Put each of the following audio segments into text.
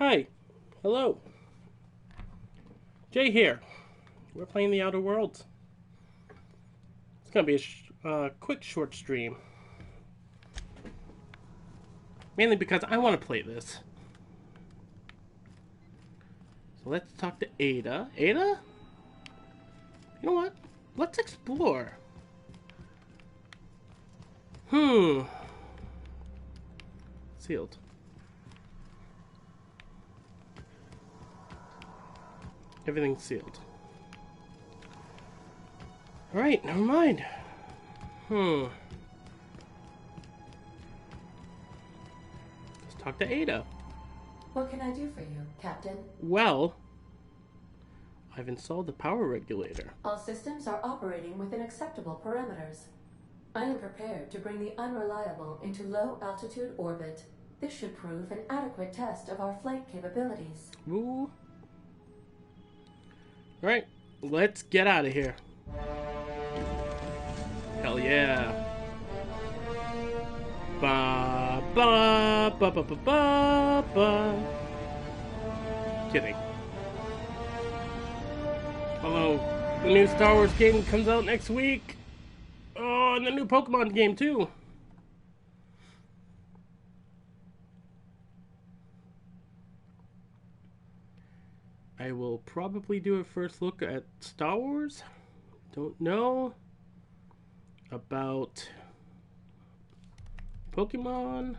Hi. Hello. Jay here. We're playing the Outer Worlds. It's gonna be a quick short stream. Mainly because I want to play this. So let's talk to Ada. Ada? You know what? Let's explore. Sealed. Everything's sealed. Alright, never mind. Let's talk to Ada. What can I do for you, Captain? Well, I've installed the power regulator. All systems are operating within acceptable parameters. I am prepared to bring the unreliable into low-altitude orbit. This should prove an adequate test of our flight capabilities. Ooh. Alright, let's get out of here. Hell yeah. Ba ba ba ba ba ba ba. Kidding. Although the new Star Wars game comes out next week. Oh, and the new Pokemon game too. I will probably do a first look at Star Wars. Don't know about Pokemon.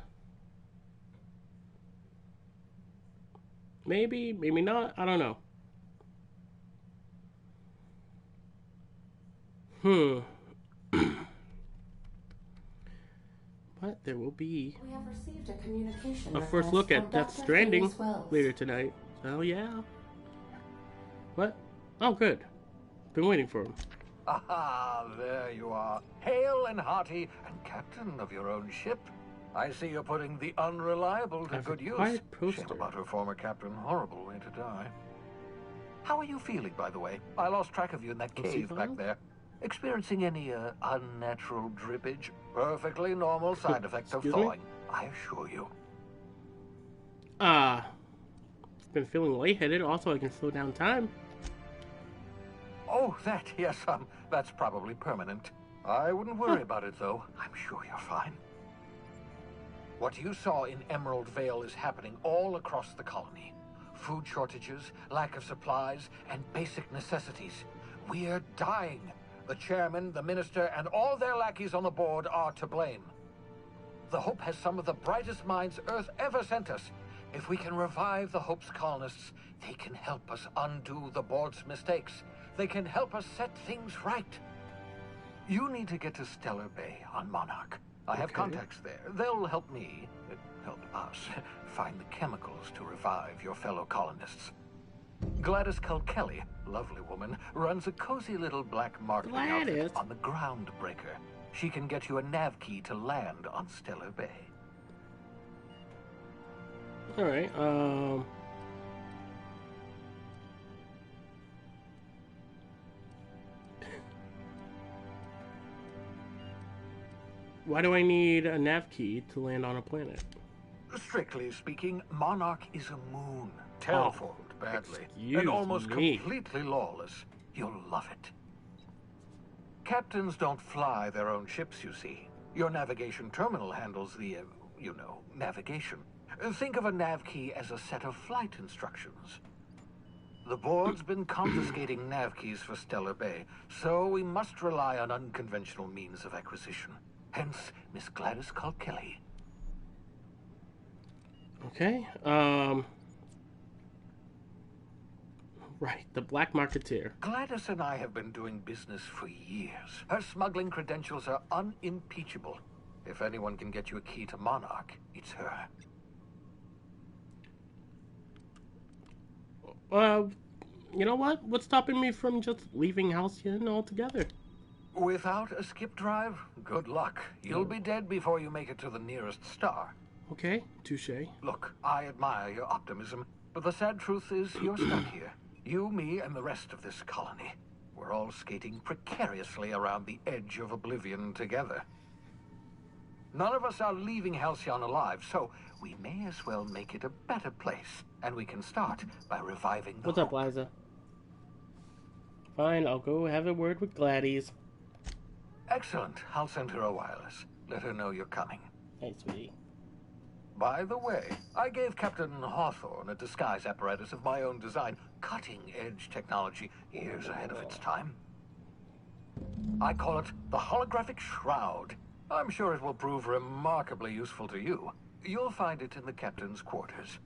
Maybe, maybe not. I don't know. But there will be We have received a communication a first look at Death Dr. Stranding Phineas Wells. later tonight. So yeah. What? Oh, good. Been waiting for him. Ah, there you are. Hale and hearty, and captain of your own ship. I see you're putting the unreliable to I've good use. acquired poster. Shame about her former captain. Horrible way to die. How are you feeling, by the way? I lost track of you in that Was he cave fine? back there. Experiencing any unnatural drippage? Perfectly normal side effect of Excuse me? thawing, I assure you. Been feeling lightheaded. Also, I can slow down time. Oh, that, yes, that's probably permanent. I wouldn't worry about it, though. I'm sure you're fine. What you saw in Emerald Vale is happening all across the colony. Food shortages, lack of supplies, and basic necessities. We're dying. The chairman, the minister, and all their lackeys on the board are to blame. The Hope has some of the brightest minds Earth ever sent us. If we can revive the Hope's colonists, they can help us undo the board's mistakes. They can help us set things right. You need to get to Stellar Bay on Monarch. I have Okay. contacts there. They'll help me, help us, find the chemicals to revive your fellow colonists. Gladys Culkelly, lovely woman, runs a cozy little black marketing Gladys? outfit on the Groundbreaker. She can get you a nav key to land on Stellar Bay. Alright, why do I need a nav key to land on a planet? Strictly speaking, Monarch is a moon. Terraformed badly. excuse And almost me. completely lawless. You'll love it. Captains don't fly their own ships, you see. Your navigation terminal handles the, navigation. Think of a nav key as a set of flight instructions. The board's been confiscating nav keys for Stellar Bay, so we must rely on unconventional means of acquisition. Hence, Miss Gladys Culkelly. Okay, right, the Black Marketeer. Gladys and I have been doing business for years. Her smuggling credentials are unimpeachable. If anyone can get you a key to Monarch, it's her. You know what? What's stopping me from just leaving Halcyon altogether? Without a skip drive, good luck. You'll be dead before you make it to the nearest star. Okay, touche. Look, I admire your optimism, but the sad truth is you're stuck here. You, me, and the rest of this colony. We're all skating precariously around the edge of oblivion together. None of us are leaving Halcyon alive, so we may as well make it a better place. And we can start by reviving the What's up, hope. Liza? Fine, I'll go have a word with Gladys. Excellent. I'll send her a wireless. Let her know you're coming. Hey, sweetie. By the way, I gave Captain Hawthorne a disguise apparatus of my own design. Cutting-edge technology, years ahead of its time. I call it the Holographic Shroud. I'm sure it will prove remarkably useful to you. You'll find it in the captain's quarters.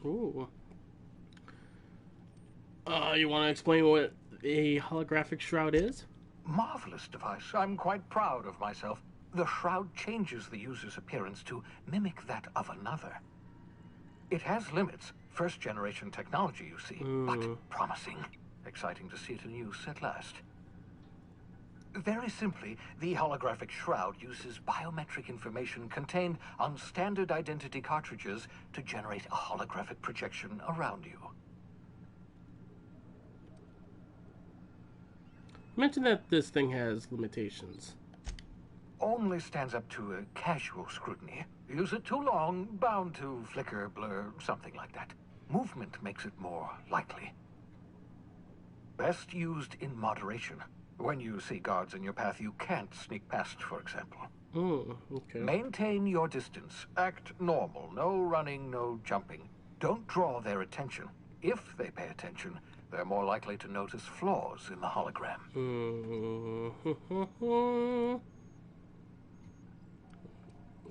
Ooh. You want to explain what a holographic shroud is? Marvelous device. I'm quite proud of myself. The shroud changes the user's appearance to mimic that of another. It has limits. First-generation technology, you see, but promising. Exciting to see it in use at last. Very simply, the holographic shroud uses biometric information contained on standard identity cartridges to generate a holographic projection around you. Mention that this thing has limitations. Only stands up to a casual scrutiny. Use it too long, bound to flicker, blur, something like that. Movement makes it more likely. Best used in moderation. When you see guards in your path you can't sneak past, for example. Okay. Maintain your distance. Act normal. No running, no jumping. Don't draw their attention. If they pay attention, they're more likely to notice flaws in the hologram.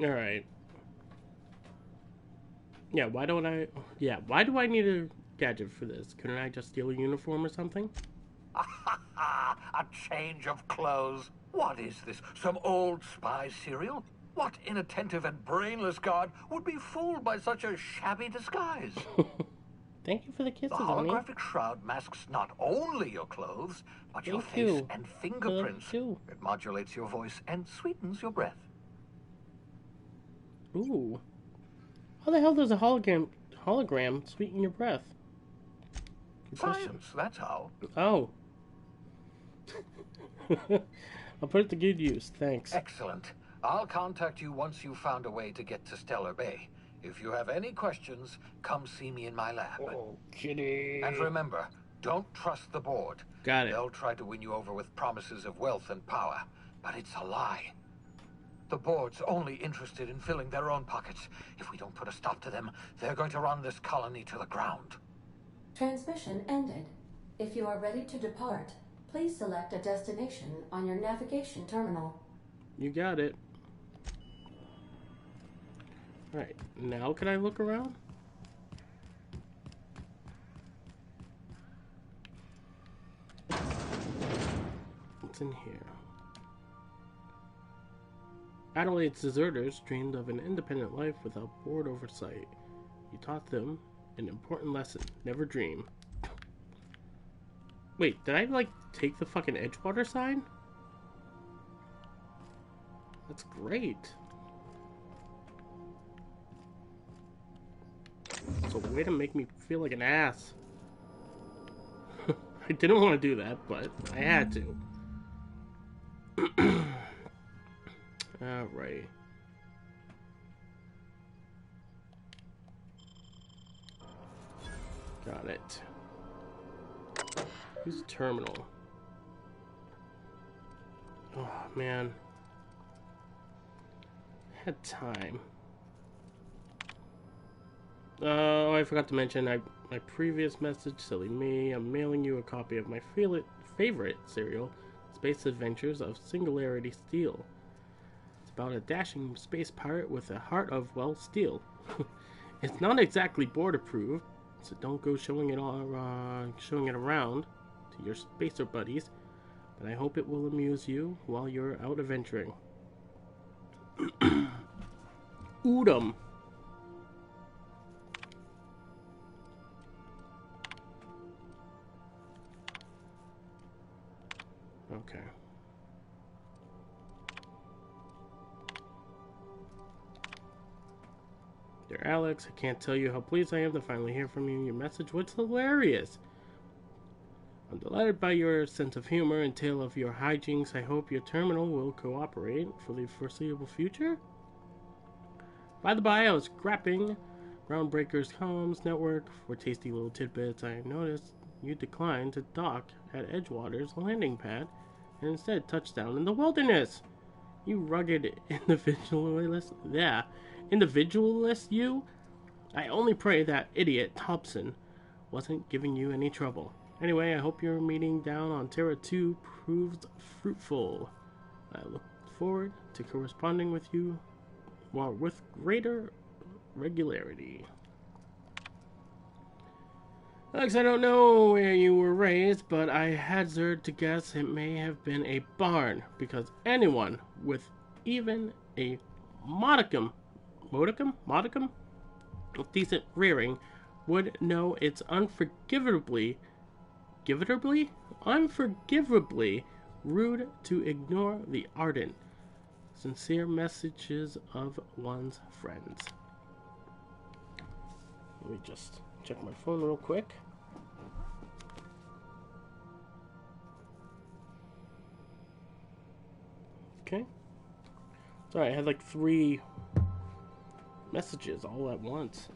Alright. Yeah, why do I need a gadget for this? Couldn't I just steal a uniform or something? A change of clothes. What is this? Some old spy serial? What inattentive and brainless guard would be fooled by such a shabby disguise? Thank you for the kisses, The honey. holographic shroud masks not only your clothes, but your Thank face you. and fingerprints. Too. It modulates your voice and sweetens your breath. Ooh. How the hell does a hologram sweeten your breath? Good question. Science, that's how. Oh. I'll put it to good use, thanks. Excellent. I'll contact you once you've found a way to get to Stellar Bay. If you have any questions, come see me in my lab. Oh, kitty. And remember, don't trust the board. Got it. They'll try to win you over with promises of wealth and power, but it's a lie. The board's only interested in filling their own pockets. If we don't put a stop to them, they're going to run this colony to the ground. Transmission ended. If you are ready to depart, please select a destination on your navigation terminal. You got it. Alright, now can I look around? What's in here? Adelaide's deserters dreamed of an independent life without board oversight. He taught them an important lesson. Never dream. Wait, did I, like, take the fucking Edgewater sign? That's great. It's a way to make me feel like an ass. I didn't want to do that, but I had to. Alright. Got it. Use terminal. Oh, man. Had time. Oh, I forgot to mention my previous message, silly me. I'm mailing you a copy of my favorite serial, Space Adventures of Singularity Steel. It's about a dashing space pirate with a heart of, well, steel. It's not exactly board approved, so don't go showing it around to your spacer buddies, but I hope it will amuse you while you're out adventuring. Udom. Okay. Dear Alex, I can't tell you how pleased I am to finally hear from you. Your message was hilarious. I'm delighted by your sense of humor and tale of your hijinks. I hope your terminal will cooperate for the foreseeable future. By the by, I was scrapping Groundbreaker's comms network for tasty little tidbits. I noticed you declined to dock at Edgewater's landing pad and instead touched down in the wilderness. You rugged individualist. Yeah. Individualist, you? I only pray that idiot Thompson wasn't giving you any trouble. Anyway, I hope your meeting down on Terra 2 proves fruitful. I look forward to corresponding with you with greater regularity. Alex, I don't know where you were raised, but I hazard to guess it may have been a barn, because anyone with even a modicum of decent rearing would know it's unforgivably rude to ignore the ardent, sincere messages of one's friends. Let me just check my phone real quick. Okay. Sorry, I had like 3 messages all at once.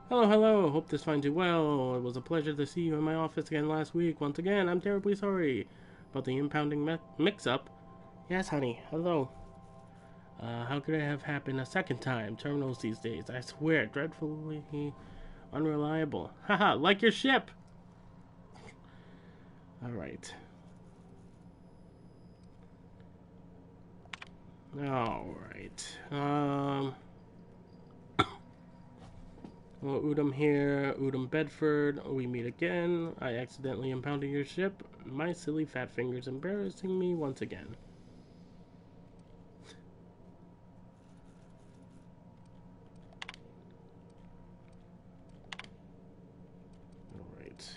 Hello. Hope this finds you well. It was a pleasure to see you in my office again last week. Once again, I'm terribly sorry about the impounding mix-up. Yes, honey. Hello. How could it have happened a second time? Terminals these days, I swear, dreadfully unreliable. Haha, like your ship! Alright. Well, Udom here, Udom Bedford, we meet again. I accidentally impounded your ship. My silly fat fingers embarrassing me once again. Alright.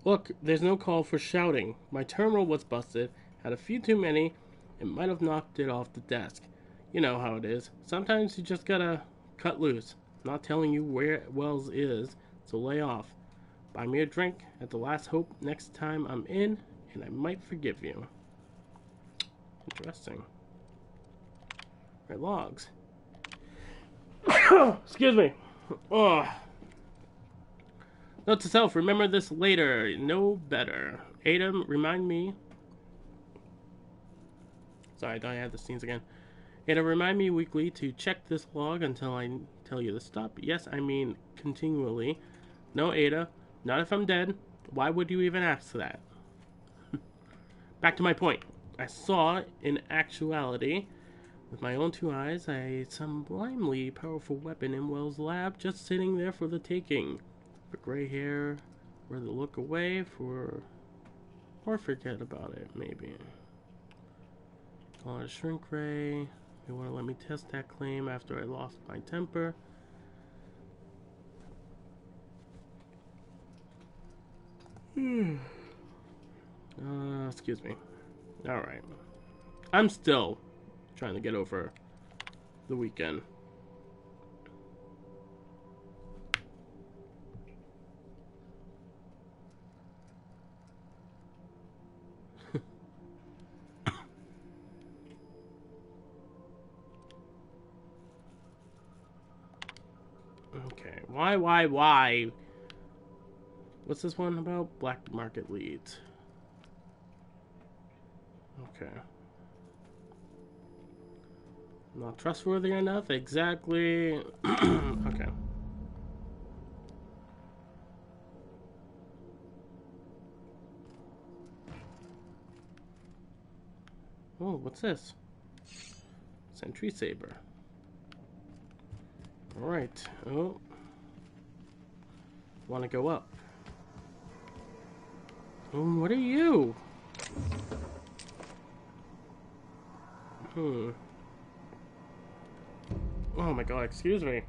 Look, there's no call for shouting. My terminal was busted, had a few too many, and might have knocked it off the desk. You know how it is. Sometimes you just gotta cut loose. I'm not telling you where Wells is, so lay off. Buy me a drink at the Last Hope next time I'm in, and I might forgive you. Interesting. Right, logs. Excuse me. Oh. Note to self, remember this later. Know better. Adam, remind me. Sorry, don't add the scenes again. Ada, remind me weekly to check this log until I tell you to stop. Yes, I mean continually. No, Ada, not if I'm dead. Why would you even ask that? Back to my point. I saw, in actuality, with my own 2 eyes, a sublimely powerful weapon in Wells' lab just sitting there for the taking. The gray hair, rather look away or forget about it, maybe. Call it a shrink ray. They want to let me test that claim after I lost my temper. Excuse me. Alright. I'm still trying to get over the weekend. Okay, why? What's this one about? Black market leads. Okay. Not trustworthy enough? Exactly. Okay. Oh, what's this? Sentry Saber. Alright. Oh. Want to go up. Oh, what are you? Oh my god, excuse me.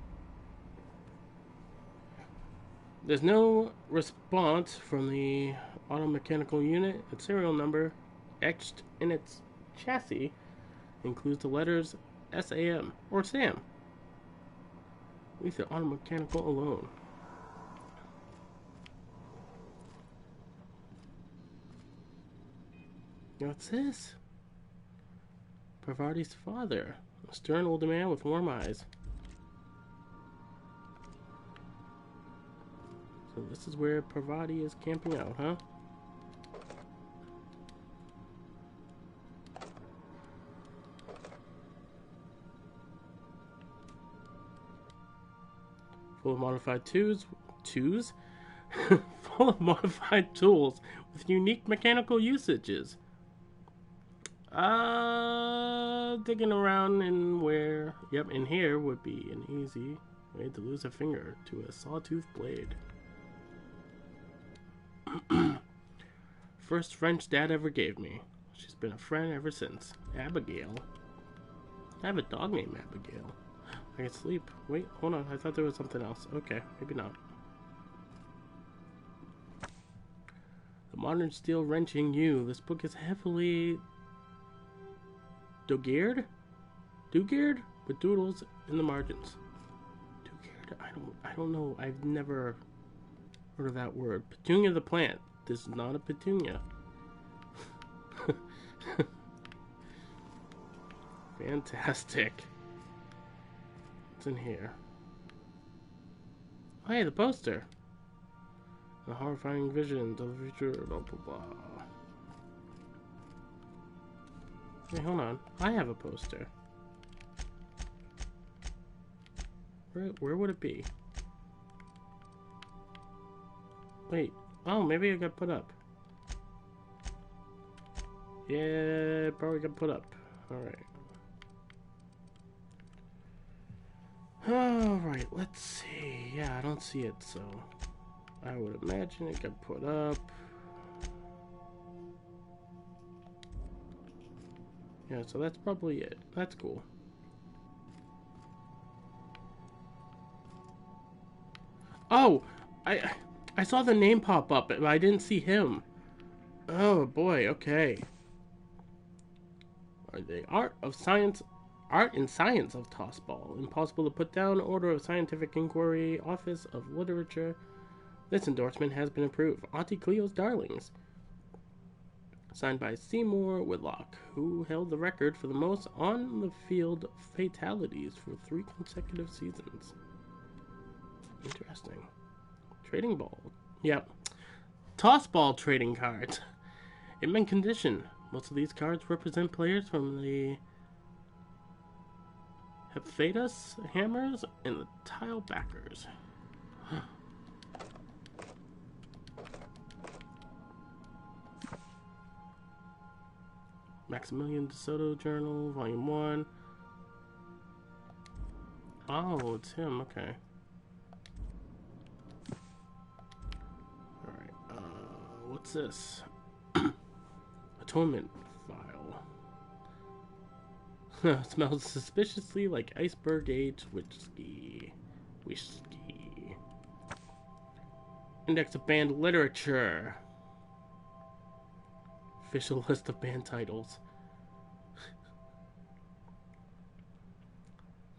There's no response from the automechanical unit. Its serial number, etched in its chassis, includes the letters SAM, or SAM. Leave the automechanical alone. What's this? Parvati's father. A stern older man with warm eyes. So this is where Parvati is camping out, huh? Full of modified full of modified tools with unique mechanical usages. Digging around in where... Yep, in here would be an easy way to lose a finger to a sawtooth blade. First French dad ever gave me. She's been a friend ever since. Abigail. I have a dog named Abigail. I can sleep. Wait, hold on. I thought there was something else. Okay, maybe not. The Modern Steel Wrenching You. This book is heavily dog-eared with doodles in the margins. Dog-eared? I don't know. I've never heard of that word. Petunia the plant. This is not a petunia. Fantastic. What's in here? Oh, hey, the poster. The horrifying visions of the future, blah blah blah. Hey, hold on. I have a poster. Where would it be? Wait. Oh, maybe it got put up. Yeah, it probably got put up. Alright. Alright, let's see. Yeah, I don't see it, so I would imagine it got put up. Yeah, so that's probably it. That's cool. Oh! I saw the name pop up, but I didn't see him. Oh boy, okay. Are they Art and Science of Tossball. Impossible to put down. Order of Scientific Inquiry. Office of Literature. This endorsement has been approved. Auntie Cleo's Darlings. Signed by Seymour Whitlock, who held the record for the most on-the-field fatalities for 3 consecutive seasons. Interesting. Trading ball. Yep. Tossball trading cards. In mint condition. Most of these cards represent players from the Hephaestus Hammers and the Tile Backers. Maximilian De Soto Journal, Volume 1. Oh, it's him, okay. Alright, what's this? Atonement file. Smells suspiciously like iceberg aged whiskey. Index of band literature. Official list of band titles.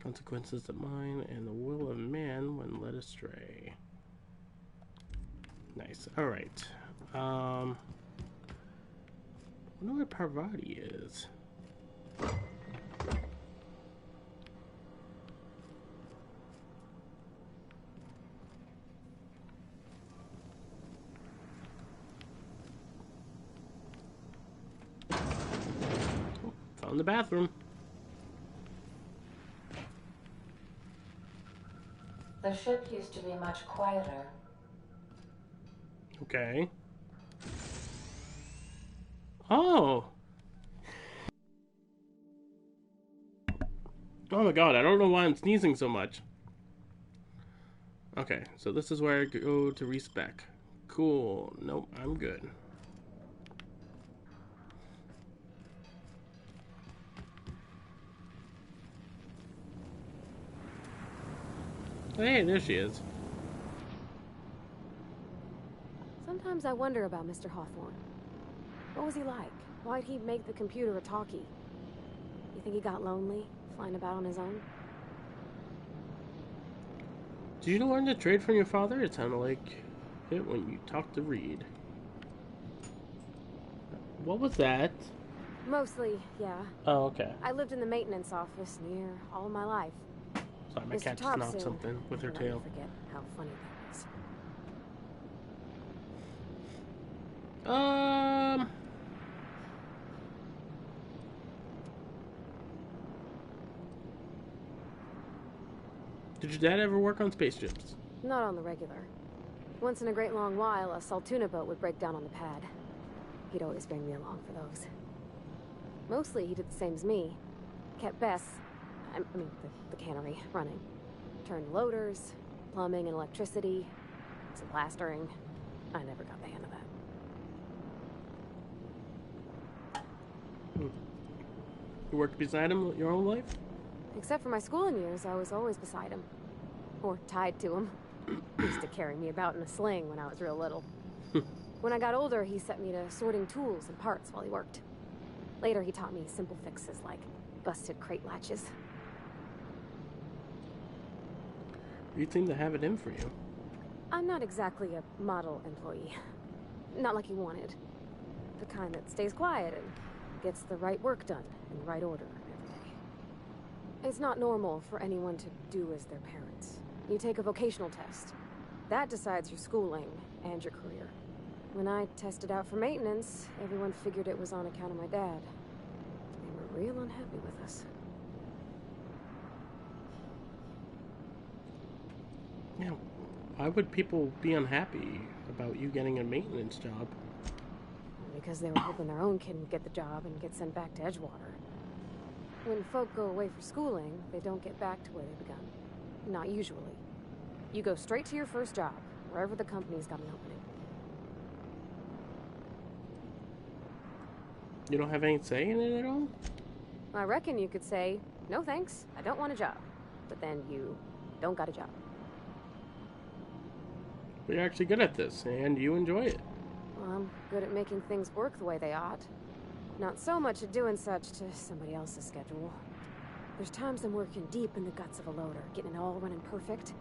Consequences of Mind and the Will of Man when led astray. Nice. Alright. I wonder where Parvati is. Oh, found the bathroom. The ship used to be much quieter. Okay. Oh! Oh my god, I don't know why I'm sneezing so much. Okay, so this is where I go to respec. Cool. Nope, I'm good. Hey, there she is. Sometimes I wonder about Mr. Hawthorne. What was he like? Why'd he make the computer a talkie? You think he got lonely, flying about on his own? Did you learn to trade from your father? It sounded like it when you talked to Reed. What was that? Mostly, yeah. Oh, okay. I lived in the maintenance office near all my life. Sorry, my Mr. cat just knocked Thompson something with her never let me tail. forget how funny that was. Did your dad ever work on spaceships? Not on the regular. Once in a great long while, a Saltuna boat would break down on the pad. He'd always bring me along for those. Mostly, he did the same as me. Kept Bess, the cannery, running. Turned loaders, plumbing and electricity, some plastering. I never got the hang of that. You worked beside him your whole life? Except for my schooling years, I was always beside him. Or tied to him. He used to carry me about in a sling when I was real little. When I got older, he set me to sorting tools and parts while he worked. Later, he taught me simple fixes like busted crate latches. You seem to have it in for you. I'm not exactly a model employee. Not like he wanted. The kind that stays quiet and gets the right work done in the right order every day. It's not normal for anyone to do as their parents. You take a vocational test. That decides your schooling and your career. When I tested out for maintenance, everyone figured it was on account of my dad. They were real unhappy with us. Yeah, why would people be unhappy about you getting a maintenance job? Because they were hoping their own kid would get the job and get sent back to Edgewater. When folk go away for schooling, they don't get back to where they begun. Not usually. You go straight to your first job, wherever the company's got an opening. You don't have any say in it at all? I reckon you could say, no thanks, I don't want a job. But then you don't got a job. But you're actually good at this, and you enjoy it. Well, I'm good at making things work the way they ought. Not so much at doing such to somebody else's schedule. There's times I'm working deep in the guts of a loader, getting it all running perfect.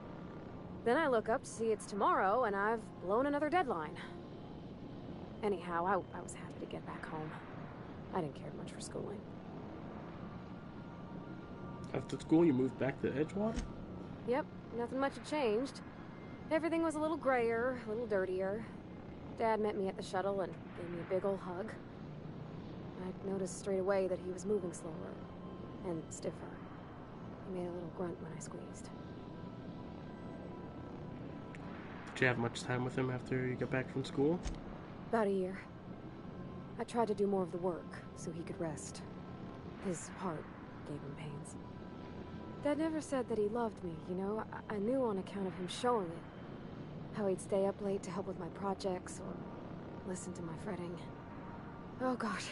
Then I look up to see it's tomorrow, and I've blown another deadline. Anyhow, I was happy to get back home. I didn't care much for schooling. After school, you moved back to Edgewater? Yep, nothing much had changed. Everything was a little grayer, a little dirtier. Dad met me at the shuttle and gave me a big ol' hug. I noticed straight away that he was moving slower and stiffer. He made a little grunt when I squeezed. Did you have much time with him after you got back from school? About a year. I tried to do more of the work so he could rest. His heart gave him pains. Dad never said that he loved me, you know? I knew on account of him showing it. How he'd stay up late to help with my projects or listen to my fretting. Oh gosh.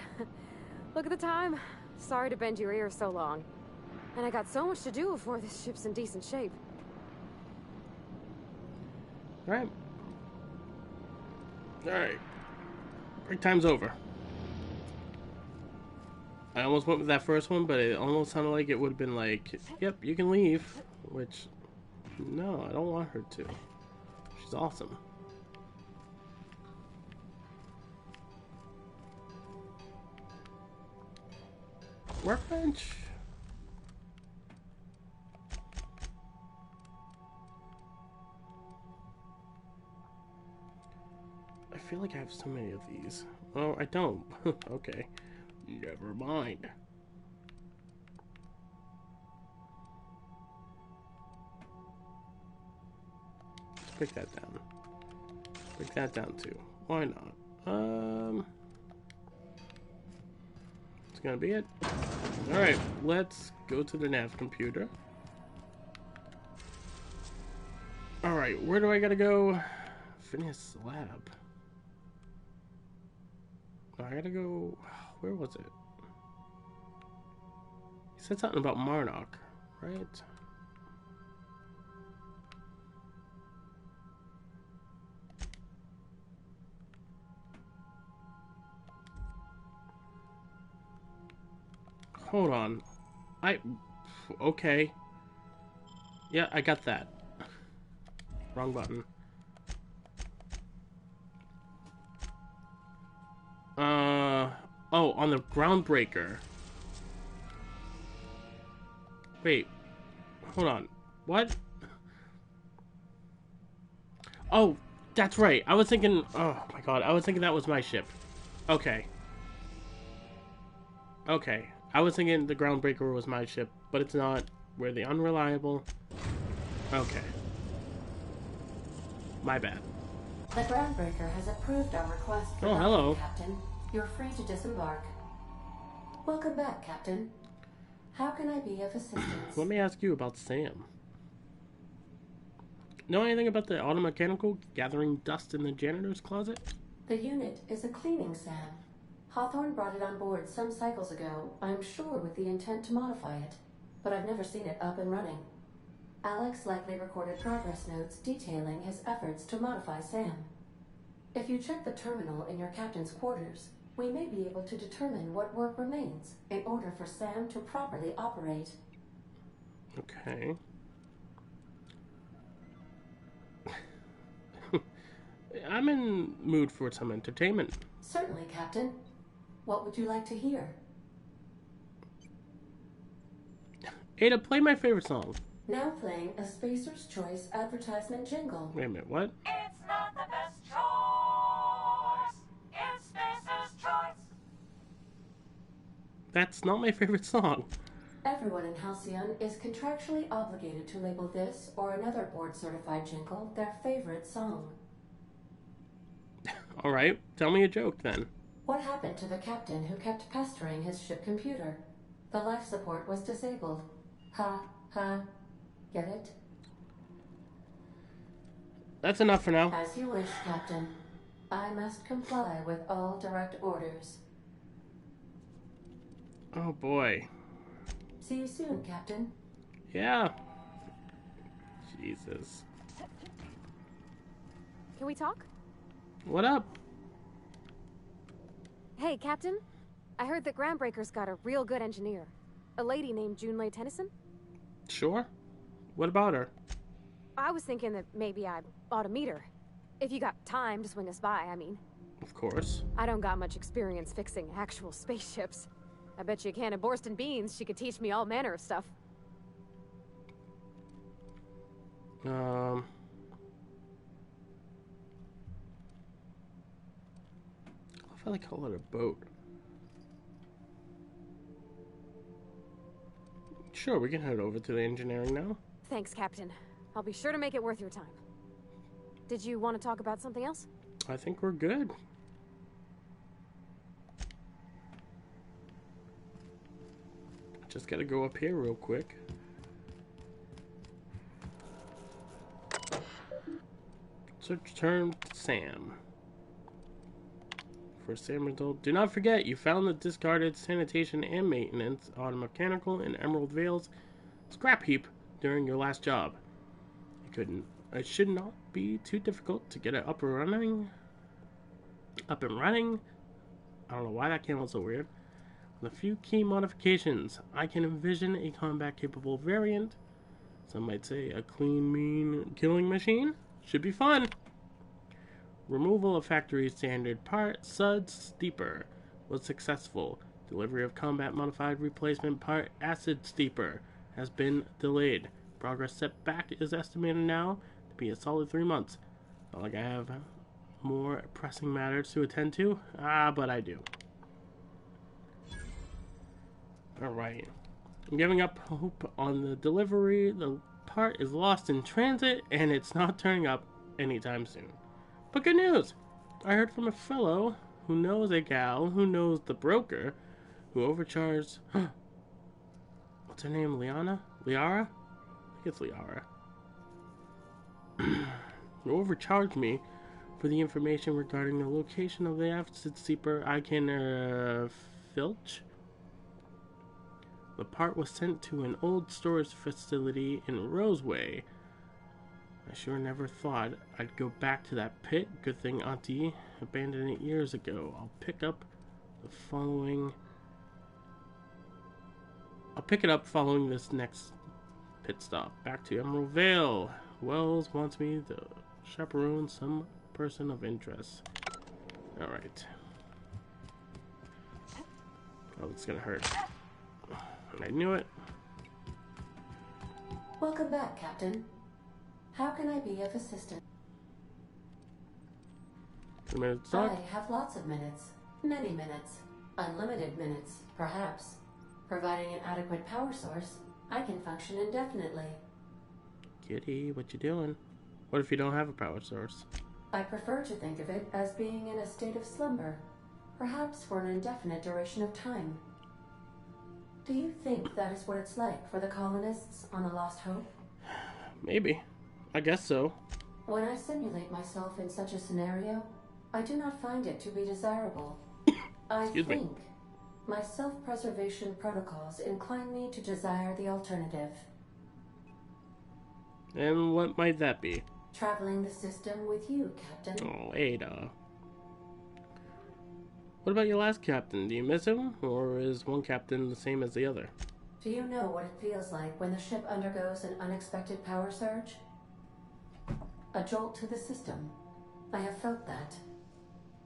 Look at the time. Sorry to bend your ear so long. And I got so much to do before this ship's in decent shape. Alright. Alright. Break time's over. I almost went with that first one, but it almost sounded like it would have been like, yep, you can leave. Which, no, I don't want her to. She's awesome. Workbench? I feel like I have so many of these. Oh, I don't. Okay. Never mind. Let's pick that down. Pick that down too. Why not? It's gonna be it. Alright, let's go to the nav computer. Alright, where do I gotta go? Phineas lab. I gotta go. Where was it? He said something about Marnock, right? Hold on. Okay. Yeah, I got that. Wrong button. Oh, on the Groundbreaker. Wait. Hold on. What? Oh, that's right. I was thinking... Oh, my God. I was thinking that was my ship. Okay. Okay. I was thinking the Groundbreaker was my ship, but it's not. We're the Unreliable. Okay. My bad. The Groundbreaker has approved our request for Oh, hello. Captain. You're free to disembark. Welcome back, Captain. How can I be of assistance? Let me ask you about Sam. Know anything about the automechanical gathering dust in the janitor's closet? The unit is a cleaning SAM. Hawthorne brought it on board some cycles ago, I'm sure with the intent to modify it, but I've never seen it up and running. Alex likely recorded progress notes detailing his efforts to modify Sam. If you check the terminal in your captain's quarters, we may be able to determine what work remains in order for Sam to properly operate. Okay. I'm in mood for some entertainment. Certainly, Captain. What would you like to hear? Ada, play my favorite song. Now playing a Spacer's Choice advertisement jingle. Wait a minute, what? It's not the best choice. It's Spacer's choice. That's not my favorite song. Everyone in Halcyon is contractually obligated to label this or another board-certified jingle their favorite song. Alright, tell me a joke then. What happened to the captain who kept pestering his ship computer? The life support was disabled. Ha, ha. Get it? That's enough for now. As you wish, Captain. I must comply with all direct orders. Oh boy. See you soon, Captain. Yeah. Jesus. Can we talk? What up? Hey, Captain. I heard that Groundbreaker's got a real good engineer. A lady named Junlei Tennyson. Sure. What about her? I was thinking that maybe I ought to meet her. If you got time to swing us by, I mean. Of course. I don't got much experience fixing actual spaceships. I bet you a can of Borston beans she could teach me all manner of stuff. I feel like call it a boat. Sure, we can head over to the engineering now. Thanks, Captain. I'll be sure to make it worth your time. Did you want to talk about something else? I think we're good. Just gotta go up here real quick. Search term Sam. For Sam result, do not forget you found the discarded sanitation and maintenance automechanical in Emerald Vale's scrap heap during your last job. It should not be too difficult to get it up and running. I don't know why that came out so weird. With a few key modifications, I can envision a combat-capable variant. Some might say a clean, mean killing machine. Should be fun. Removal of factory standard part Suds Steeper was successful. Delivery of combat-modified replacement part Acid Steeper has been delayed. Progress set back is estimated now to be a solid 3 months. Not like I have more pressing matters to attend to. But I do. Alright. I'm giving up hope on the delivery. The part is lost in transit, and it's not turning up anytime soon. But good news! I heard from a fellow who knows a gal who knows the broker who overcharged... What's her name? Liara? I think it's Liara. Who overcharged me for the information regarding the location of the Acid Steeper I can filch. The part was sent to an old storage facility in Roseway. I sure never thought I'd go back to that pit. Good thing Auntie abandoned it years ago. I'll pick it up following this next pit stop. Back to Emerald Vale. Wells wants me to chaperone some person of interest. Alright. Oh, it's gonna hurt. I knew it. Welcome back, Captain. How can I be of assistance? 2 minutes I talk. have lots of minutes. Many minutes. Unlimited minutes, perhaps. Providing an adequate power source, I can function indefinitely. Kitty, what you doing? What if you don't have a power source? I prefer to think of it as being in a state of slumber, perhaps for an indefinite duration of time. Do you think that is what it's like for the colonists on the Lost Hope? Maybe. I guess so. When I simulate myself in such a scenario, I do not find it to be desirable. I Excuse me. think my self-preservation protocols incline me to desire the alternative. And what might that be? Traveling the system with you, Captain. Oh, Ada. What about your last captain? Do you miss him? Or is one captain the same as the other? Do you know what it feels like when the ship undergoes an unexpected power surge? A jolt to the system. I have felt that.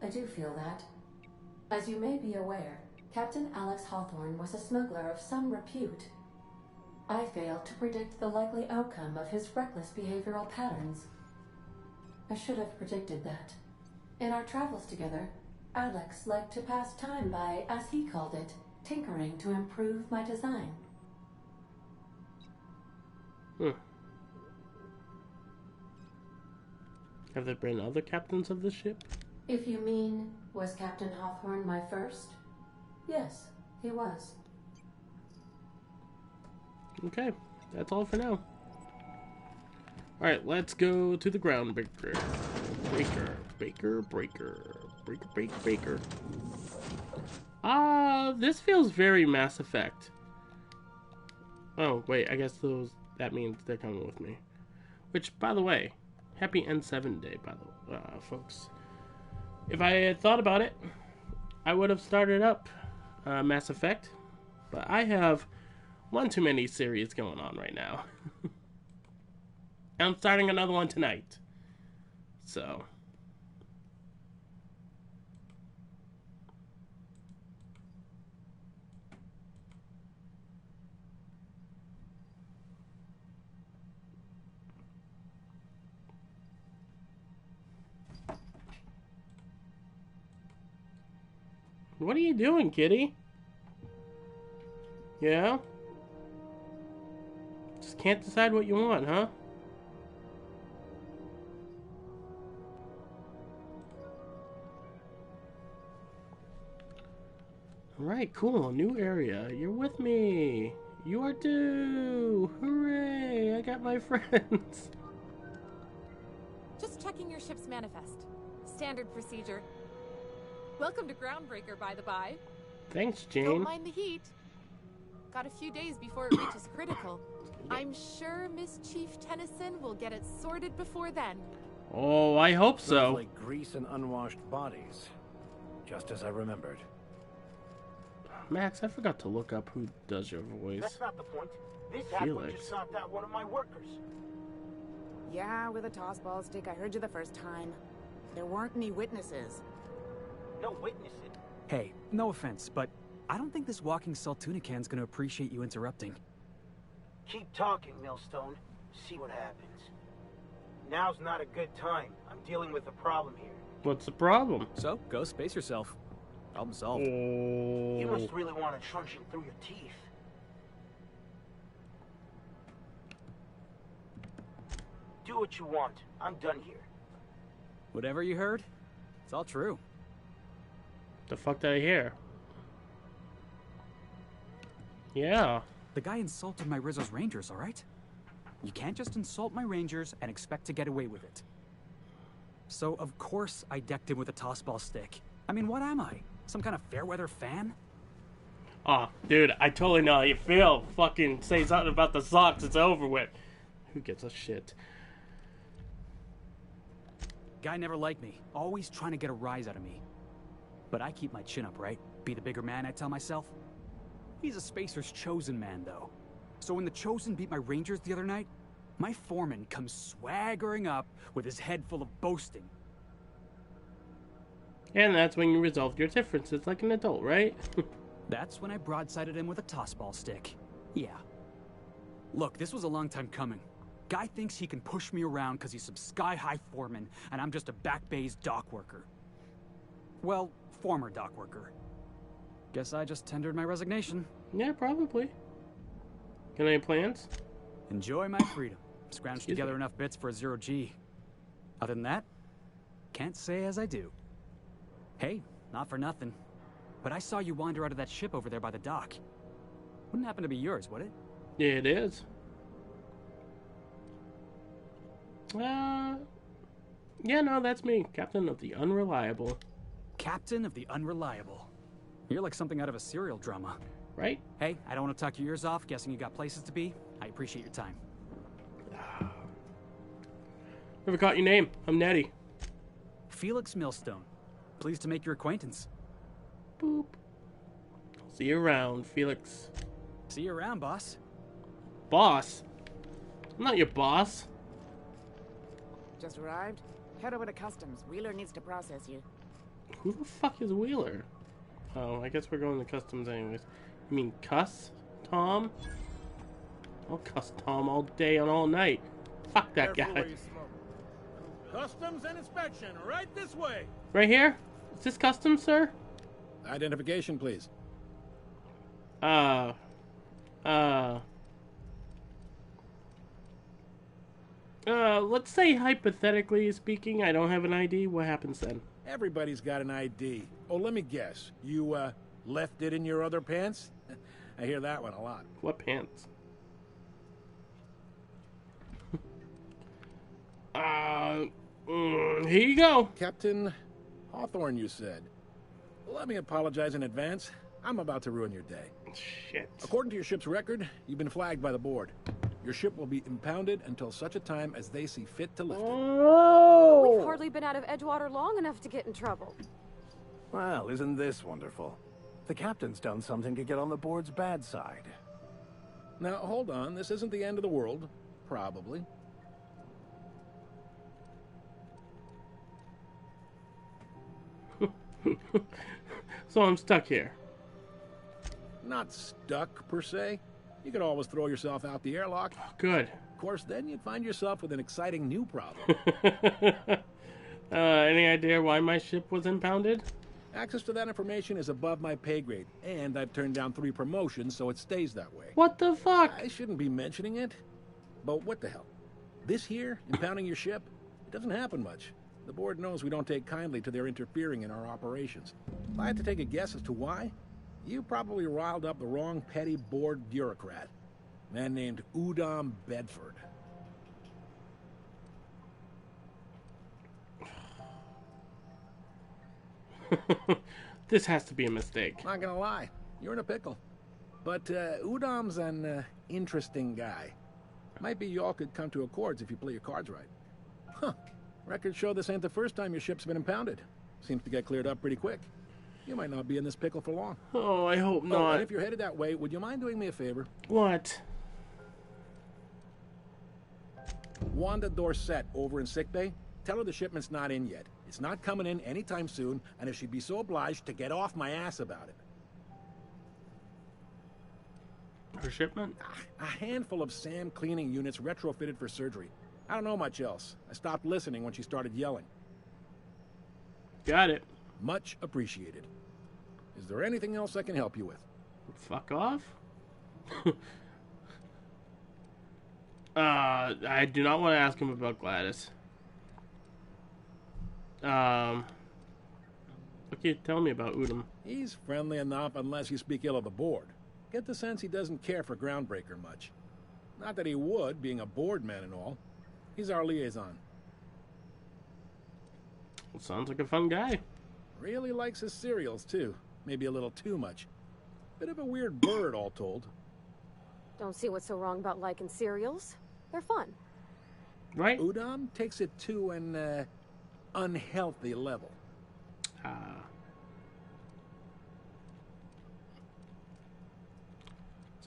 I do feel that. As you may be aware, Captain Alex Hawthorne was a smuggler of some repute. I failed to predict the likely outcome of his reckless behavioral patterns. I should have predicted that. In our travels together, Alex liked to pass time by, as he called it, tinkering to improve my design. Have there been other captains of the ship? If you mean, was Captain Hawthorne my first? Yes, he was. Okay, that's all for now. Alright, let's go to the groundbreaker. Breaker. This feels very Mass Effect. Oh, wait, I guess that means they're coming with me. Which, by the way, happy N7 day, by the folks. If I had thought about it, I would have started up Mass Effect, but I have one too many series going on right now. And I'm starting another one tonight. So. What are you doing, kitty? Yeah? Just can't decide what you want, huh? Alright, cool. New area. You're with me. You are too. Hooray! I got my friends. Just checking your ship's manifest. Standard procedure. Welcome to Groundbreaker, by the by. Thanks, Jane. Don't mind the heat. Got a few days before it reaches critical. I'm sure Miss Chief Tennyson will get it sorted before then. Oh, I hope so. Smells like grease and unwashed bodies. Just as I remembered. Max, I forgot to look up who does your voice. That's not the point. This hacker Felix. just knocked out one of my workers. Yeah, with a toss-ball stick. I heard you the first time. There weren't any witnesses. No witnesses. Hey, no offense, but I don't think this walking Saltunican's gonna appreciate you interrupting. Keep talking, Millstone. See what happens. Now's not a good time. I'm dealing with a problem here. What's the problem? So, go space yourself. Problem solved. You Oh. must really want to truncheon through your teeth. Do what you want. I'm done here. Whatever you heard, it's all true. The fuck did I hear? Yeah. The guy insulted my Rizzo's Rangers, alright? You can't just insult my Rangers and expect to get away with it. So, of course, I decked him with a toss-ball stick. I mean, what am I? Some kind of fair-weather fan? Aw, dude, I totally know how you feel. Fucking say something about the socks, it's over with. Who gives a shit? Guy never liked me, always trying to get a rise out of me. But I keep my chin up, right? Be the bigger man, I tell myself. He's a Spacer's chosen man, though. So when the Chosen beat my Rangers the other night, my foreman comes swaggering up with his head full of boasting. And that's when you resolve your differences like an adult, right? That's when I broadsided him with a tossball stick. Yeah. Look, this was a long time coming. Guy thinks he can push me around because he's some sky-high foreman, and I'm just a back bay's dock worker. Well, former dock worker. Guess I just tendered my resignation. Yeah, probably. Got any plans? Enjoy my freedom. Scrounged together enough bits for a 0G. Other than that, can't say as I do. Hey, not for nothing, but I saw you wander out of that ship over there by the dock. Wouldn't happen to be yours, would it? Yeah, it is. Yeah, no, that's me. Captain of the Unreliable. Captain of the Unreliable. You're like something out of a serial drama. Right? Hey, I don't want to talk your ears off, guessing you got places to be. I appreciate your time. Never caught your name. I'm Nettie. Felix Millstone. Pleased to make your acquaintance. Boop. See you around, Felix. See you around, boss. Boss? I'm not your boss. Just arrived? Head over to customs. Wheeler needs to process you. Who the fuck is Wheeler? Oh, I guess we're going to customs anyways. You mean cuss, Tom? I'll cuss Tom all day and all night. Fuck that guy. Customs and inspection, right this way. Right here? Is this customs, sir? Identification, please. Let's say hypothetically speaking, I don't have an ID. What happens then? Everybody's got an ID. Oh, let me guess. You, left it in your other pants? I hear that one a lot. What pants? Here you go. Captain Hawthorne, you said. Let me apologize in advance. I'm about to ruin your day. Shit. According to your ship's record, you've been flagged by the board. Your ship will be impounded until such a time as they see fit to lift it. Oh! We've hardly been out of Edgewater long enough to get in trouble. Well, isn't this wonderful? The captain's done something to get on the board's bad side. Now, hold on. This isn't the end of the world. Probably. So I'm stuck here. Not stuck, per se. You could always throw yourself out the airlock. Good. Of course, then you'd find yourself with an exciting new problem. Any idea why my ship was impounded? Access to that information is above my pay grade, and I've turned down 3 promotions, so it stays that way. What the fuck? I shouldn't be mentioning it, but what the hell? This here, impounding your ship, it doesn't happen much. The board knows we don't take kindly to their interfering in our operations. If I had to take a guess as to why, you probably riled up the wrong petty board bureaucrat. A man named Udom Bedford. This has to be a mistake. Not gonna lie, you're in a pickle. But Udom's an interesting guy. Might be y'all could come to accords if you play your cards right. Huh. Records show this ain't the first time your ship's been impounded. Seems to get cleared up pretty quick. You might not be in this pickle for long. Oh, I hope Oh, not. and if you're headed that way, would you mind doing me a favor? What? Wanda Dorset over in sickbay. Tell her the shipment's not in yet. It's not coming in anytime soon, and if she'd be so obliged to get off my ass about it. Her shipment? A handful of SAM cleaning units retrofitted for surgery. I don't know much else. I stopped listening when she started yelling. Got it. Much appreciated. Is there anything else I can help you with? Fuck off. I do not want to ask him about Gladys. What can you tell me about Udom? He's friendly enough unless you speak ill of the board. Get the sense he doesn't care for Groundbreaker much. Not that he would, being a board man and all. He's our liaison. Well, sounds like a fun guy. Really likes his cereals, too. Maybe a little too much. Bit of a weird bird, all told. Don't see what's so wrong about liking cereals. They're fun. Right? Udom takes it to an, unhealthy level.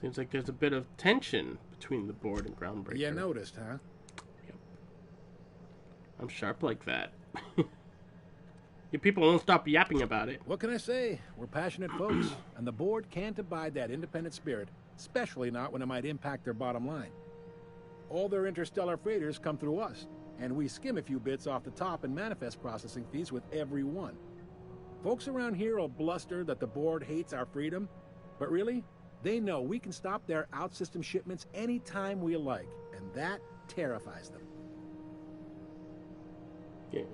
Seems like there's a bit of tension between the board and Groundbreaker. You noticed, huh? Yep. I'm sharp like that. You people won't stop yapping about it. What can I say? We're passionate folks, and the board can't abide that independent spirit, especially not when it might impact their bottom line. All their interstellar freighters come through us, and we skim a few bits off the top in manifest processing fees with every one. Folks around here will bluster that the board hates our freedom, but really, they know we can stop their out-system shipments anytime we like, and that terrifies them. Okay,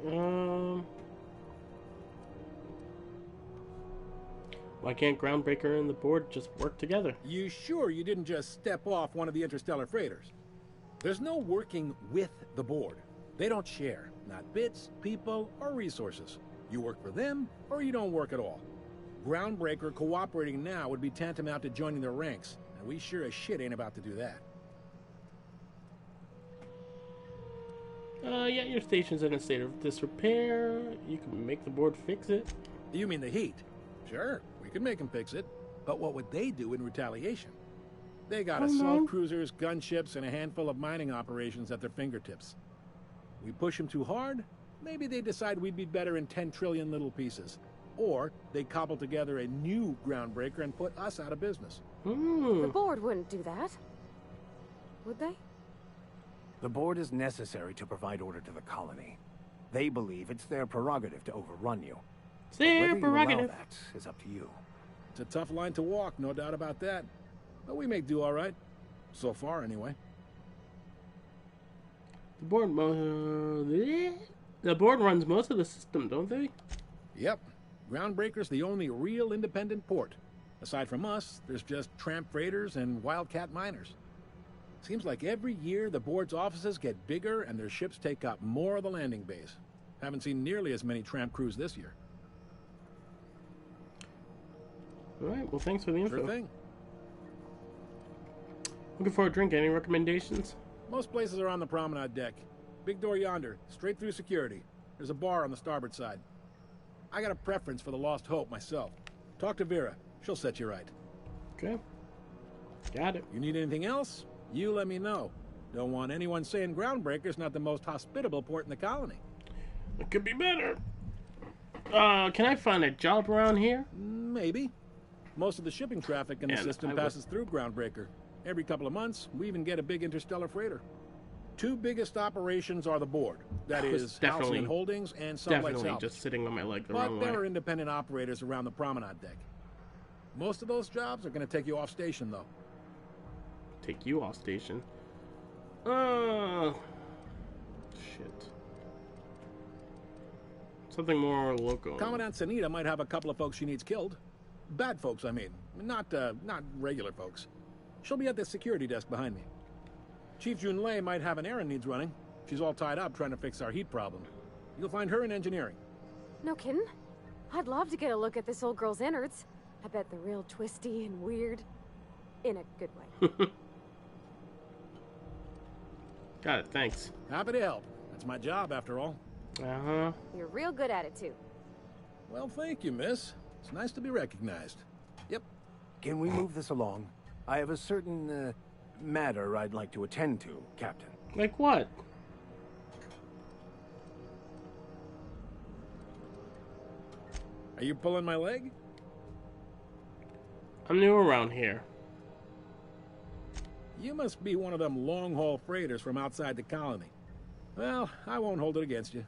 why can't Groundbreaker and the board just work together? You sure you didn't just step off one of the interstellar freighters? There's no working with the board. They don't share, not bits, people, or resources. You work for them, or you don't work at all. Groundbreaker cooperating now would be tantamount to joining their ranks, and we sure as shit ain't about to do that. Yeah, your station's in a state of disrepair. You can make the board fix it. You mean the heat? Sure, we could make them fix it. But what would they do in retaliation? They got assault cruisers, gunships, and a handful of mining operations at their fingertips. We push them too hard, maybe they decide we'd be better in 10 trillion little pieces. Or they cobble together a new Groundbreaker and put us out of business. The board wouldn't do that. Would they? The board is necessary to provide order to the colony. They believe it's their prerogative to overrun you. It's their prerogative. Whether you allow that is up to you. It's a tough line to walk, no doubt about that. But we make do all right. So far, anyway. The board runs most of the system, don't they? Yep. Groundbreaker's the only real independent port. Aside from us, there's just tramp freighters and wildcat miners. Seems like every year the board's offices get bigger and their ships take up more of the landing base. Haven't seen nearly as many tramp crews this year. Alright, well thanks for the info. Sure thing. Looking for a drink, any recommendations? Most places are on the promenade deck. Big door yonder, straight through security. There's a bar on the starboard side. I got a preference for the Lost Hope myself. Talk to Vera. She'll set you right. Okay. Got it. You need anything else? You let me know. Don't want anyone saying Groundbreaker's not the most hospitable port in the colony. It could be better. Can I find a job around here? Maybe. Most of the shipping traffic in the system passes through Groundbreaker. Every couple of months, we even get a big interstellar freighter. Two biggest operations are the board. That is Halcyon Holdings and Sunlight Definitely Salvage. just sitting on my leg the wrong way. But there are independent operators around the promenade deck. Most of those jobs are going to take you off station, though. Take you off station? Shit. Something more local. Commandant Sanita might have a couple of folks she needs killed. Bad folks, I mean. Not regular folks. She'll be at the security desk behind me. Chief Junlei might have an errand needs running. She's all tied up trying to fix our heat problem. You'll find her in engineering. No kidding? I'd love to get a look at this old girl's innards. I bet they're real twisty and weird. In a good way. Got it, thanks. Happy to help. That's my job, after all. Uh-huh. You're real good at it, too. Well, thank you, miss. It's nice to be recognized. Yep. Can we move this along? I have a certain, matter I'd like to attend to, Captain. Like what? Are you pulling my leg? I'm new around here. You must be one of them long-haul freighters from outside the colony. Well, I won't hold it against you.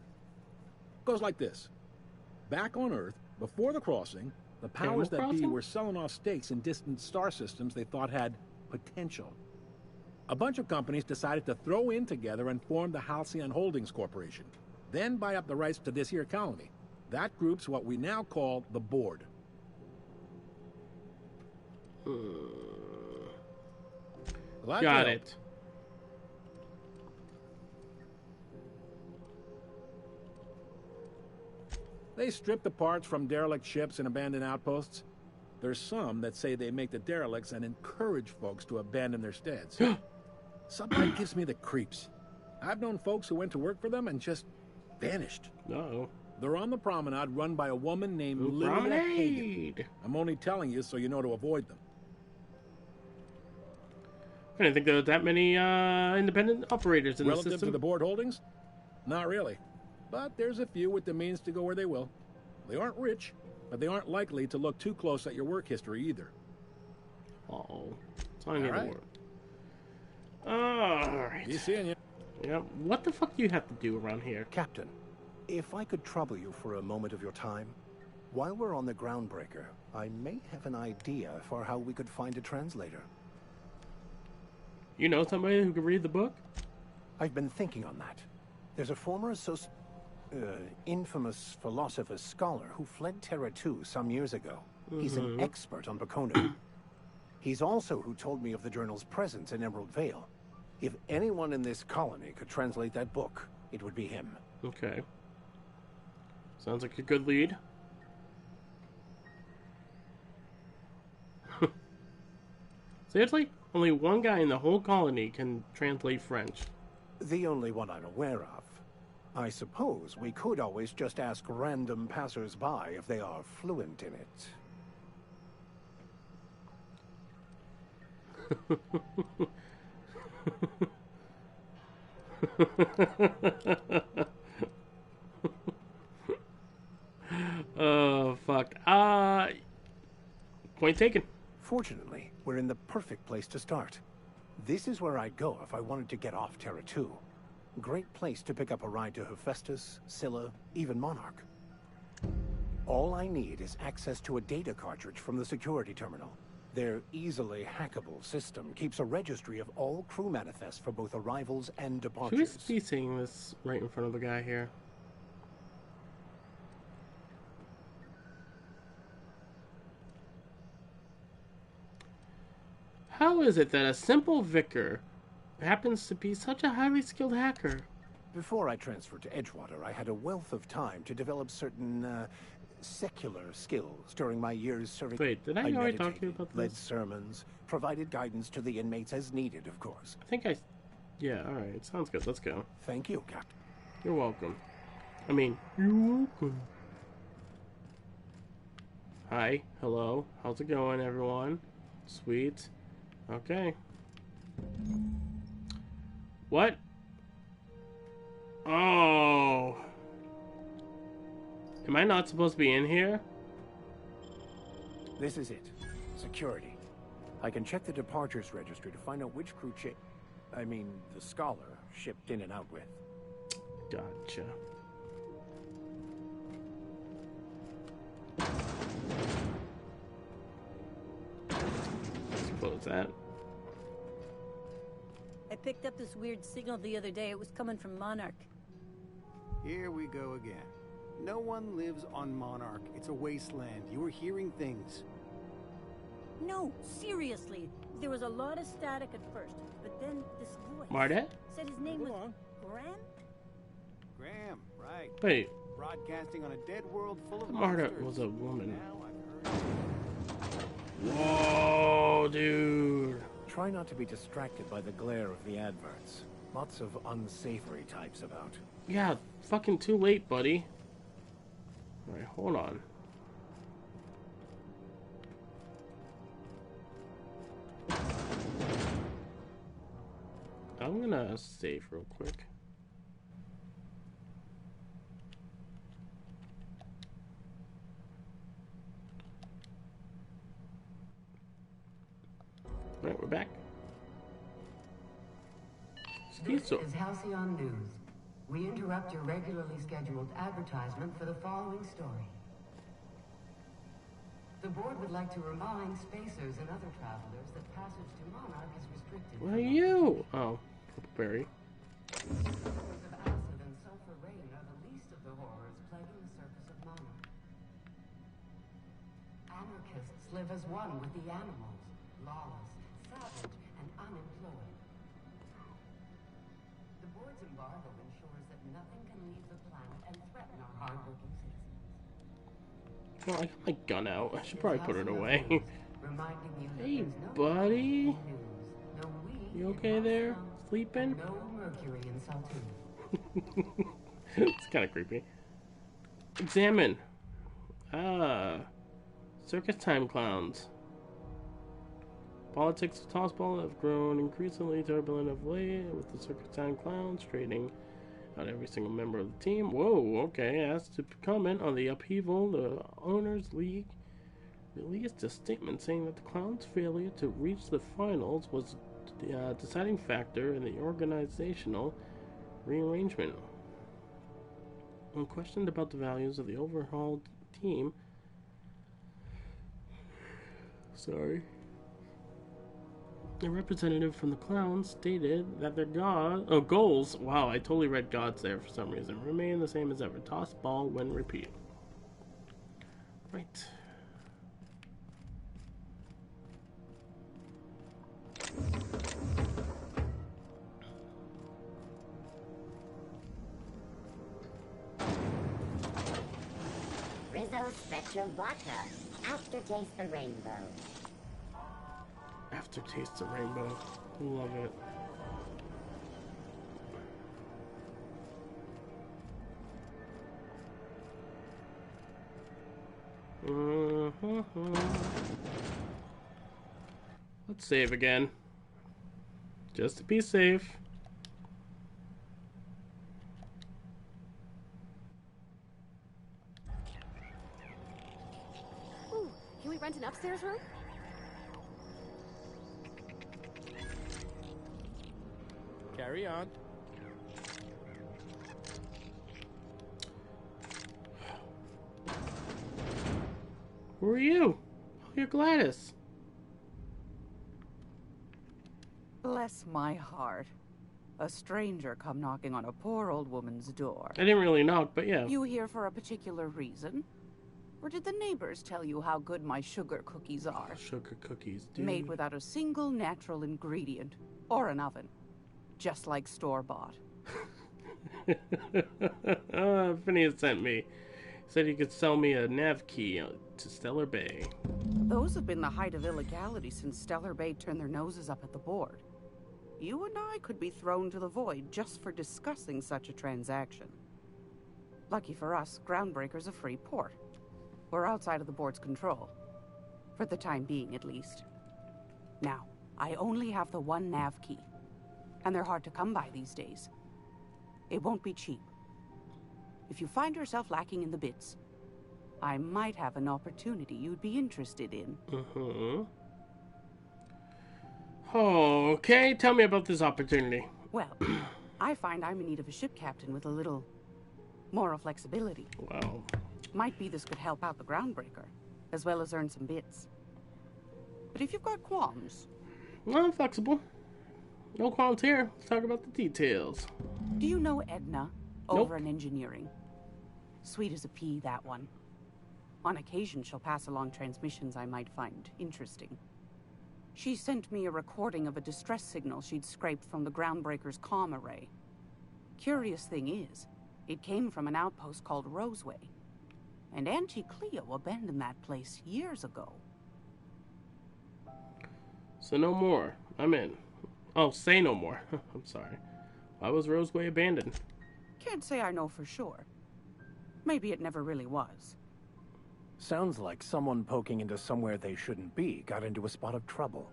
Goes like this. Back on Earth, before the crossing, the powers that be were selling off stakes in distant star systems they thought had potential. A bunch of companies decided to throw in together and form the Halcyon Holdings Corporation, then buy up the rights to this here colony. That group's what we now call the Board. Got it. They strip the parts from derelict ships and abandoned outposts. There's some that say they make the derelicts and encourage folks to abandon their steads. Something gives me the creeps. I've known folks who went to work for them and just vanished. Uh-oh. They're on the promenade run by a woman named Lydia Hagen. I'm only telling you so you know to avoid them. I didn't think there were that many independent operators in the system. Relative to the Board holdings? Not really. But there's a few with the means to go where they will. They aren't rich, but they aren't likely to look too close at your work history either. Uh-oh. It's not even All right. work. Alright. Be seeing you. Yep. What the fuck do you have to do around here? Captain, if I could trouble you for a moment of your time, while we're on the Groundbreaker, I may have an idea for how we could find a translator. You know somebody who can read the book? I've been thinking on that. There's a former infamous philosopher scholar who fled Terra 2 some years ago. He's an expert on Bacona. He's also who told me of the journal's presence in Emerald Vale. If anyone in this colony could translate that book, it would be him. Okay. Sounds like a good lead. Seriously? Only one guy in the whole colony can translate French. The only one I'm aware of. I suppose we could always just ask random passers-by if they are fluent in it. Oh, fuck. Point taken. Fortunately, we're in the perfect place to start. This is where I'd go if I wanted to get off Terra 2. Great place to pick up a ride to Hephaestus, Scylla, even Monarch. All I need is access to a data cartridge from the security terminal. Their easily hackable system keeps a registry of all crew manifests for both arrivals and departures. Should we be seeing this right in front of the guy here? How is it that a simple vicar happens to be such a highly skilled hacker? Before I transferred to Edgewater, I had a wealth of time to develop certain secular skills during my years serving. Wait, did I already talk to you about this? Led sermons, provided guidance to the inmates as needed, of course. I think I... Yeah, alright. Sounds good. Let's go. Thank you, Captain. You're welcome. I mean, you're welcome. Hi. Hello. How's it going, everyone? Sweet. Okay. What? Oh. Am I not supposed to be in here? This is it. Security. I can check the departures registry to find out which crew the scholar shipped in and out with. Gotcha. Let's close that. I picked up this weird signal the other day. It was coming from Monarch. Here we go again. No one lives on Monarch. It's a wasteland. You were hearing things. No, seriously. There was a lot of static at first, but then this voice Mardet? said his name was Graham? Graham, right. Wait. Broadcasting on a dead world full of Mardet monsters. was a woman. Now I've heard... Whoa, dude. Try not to be distracted by the glare of the adverts. Lots of unsavory types about. Yeah, fucking too late, buddy. Alright, hold on. I'm gonna save real quick. Alright, we're back. This is Halcyon News. We interrupt your regularly scheduled advertisement for the following story. The board would like to remind spacers and other travelers that passage to Monarch is restricted. What are you? Oh, Purple Showers of acid and sulfur rain are the least of the horrors plaguing the surface of Monarch. Anarchists live as one with the animals, lawless, savage, and unemployed. The board's embargo ensures that nothing can leave the planet and threaten our hardworking citizens. Well, I got my gun out. I should probably put it away. Reminding you that Hey, there's no buddy. news, no weed You in okay there? Halcyon, Sleeping? no mercury in Saltune. It's kind of creepy. Examine. Circus time clowns. Politics of Tossball have grown increasingly turbulent of late, with the circus time clowns trading Not every single member of the team. Whoa, okay. Asked to comment on the upheaval, the Owners League released a statement saying that the Clowns' failure to reach the finals was the deciding factor in the organizational rearrangement. When questioned about the values of the overhauled team, a representative from the Clowns stated that their goals, wow, I totally read gods there for some reason, remain the same as ever. Toss ball when repeat. Right. Rizzo Spectrum Vodka. Aftertaste the rainbow. Aftertaste the rainbow. Love it. Let's save again. Just to be safe. Ooh, can we rent an upstairs room? Carry on. Who are you? Oh, you're Gladys. Bless my heart. A stranger come knocking on a poor old woman's door. I didn't really knock, but yeah. You here for a particular reason? Or did the neighbors tell you how good my sugar cookies are? Sugar cookies, dude. Made without a single natural ingredient. Or an oven. Just like store-bought. Phineas sent me. Said he could sell me a nav key to Stellar Bay. Those have been the height of illegality since Stellar Bay turned their noses up at the board. You and I could be thrown to the void just for discussing such a transaction. Lucky for us, Groundbreaker's a free port. We're outside of the board's control. For the time being, at least. Now, I only have the one nav key. And they're hard to come by these days. It won't be cheap. If you find yourself lacking in the bits, I might have an opportunity you'd be interested in. Okay, tell me about this opportunity. Well, I find I'm in need of a ship captain with a little moral flexibility. Wow. Might be this could help out the Groundbreaker, as well as earn some bits. But if you've got qualms... Well, I'm flexible. No qualms here. Let's talk about the details. Do you know Edna, over in engineering? Sweet as a pea, that one. On occasion, she'll pass along transmissions I might find interesting. She sent me a recording of a distress signal she'd scraped from the Groundbreaker's comm array. Curious thing is, it came from an outpost called Roseway. And Auntie Cleo abandoned that place years ago. So no more. I'm in. Oh, say no more. I'm sorry. Why was Roseway abandoned? Can't say I know for sure. Maybe it never really was. Sounds like someone poking into somewhere they shouldn't be got into a spot of trouble.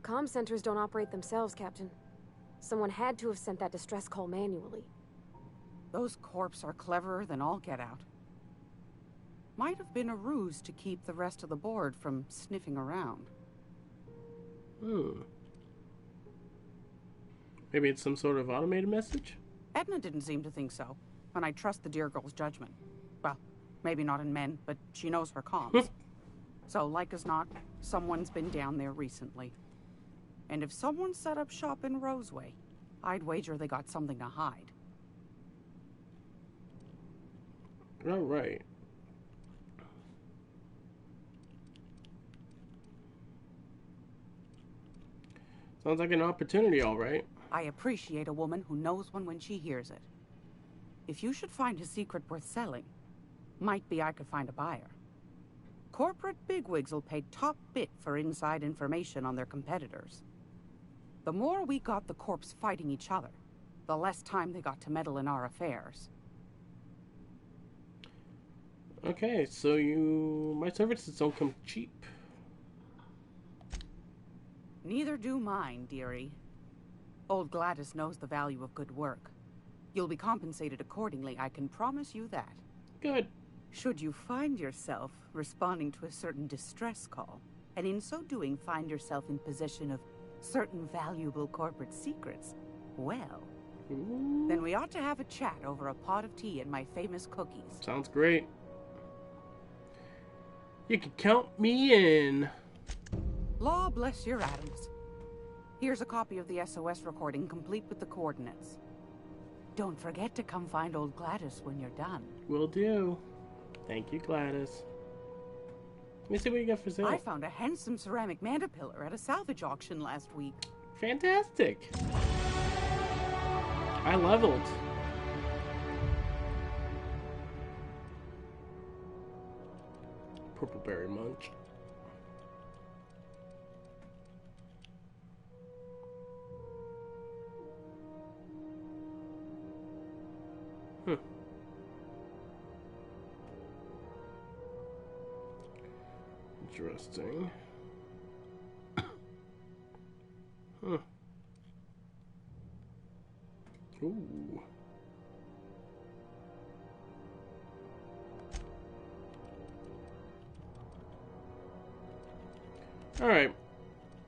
Comm centers don't operate themselves, Captain. Someone had to have sent that distress call manually. Those corps are cleverer than all get out. Might have been a ruse to keep the rest of the board from sniffing around. Maybe it's some sort of automated message? Edna didn't seem to think so, and I trust the dear girl's judgment. Well, maybe not in men, but she knows her comms. So, like as not, someone's been down there recently. And if someone set up shop in Roseway, I'd wager they got something to hide. All right. Sounds like an opportunity, all right. I appreciate a woman who knows one when she hears it. If you should find a secret worth selling, might be I could find a buyer. Corporate bigwigs will pay top bit for inside information on their competitors. The more we got the corps fighting each other, the less time they got to meddle in our affairs. Okay, so my services don't come cheap. Neither do mine, dearie. Old Gladys knows the value of good work. You'll be compensated accordingly, I can promise you that. Good. Should you find yourself responding to a certain distress call, and in so doing find yourself in possession of certain valuable corporate secrets, well, then we ought to have a chat over a pot of tea and my famous cookies. Sounds great. You can count me in. Law bless your atoms. Here's a copy of the SOS recording, complete with the coordinates. Don't forget to come find old Gladys when you're done. Will do. Thank you, Gladys. Let me see what you got for sale. I found a handsome ceramic mandapillar at a salvage auction last week. Fantastic. I leveled. Purple berry munch. Interesting. Ooh. Alright.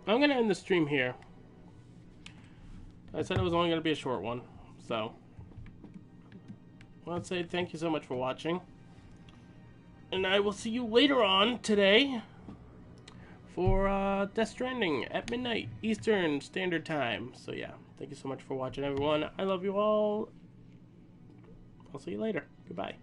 I'm going to end the stream here. I said it was only going to be a short one. So, I want to say thank you so much for watching. And I will see you later on today for Death Stranding at midnight Eastern Standard Time. So yeah, thank you so much for watching, everyone. I love you all. I'll see you later. Goodbye.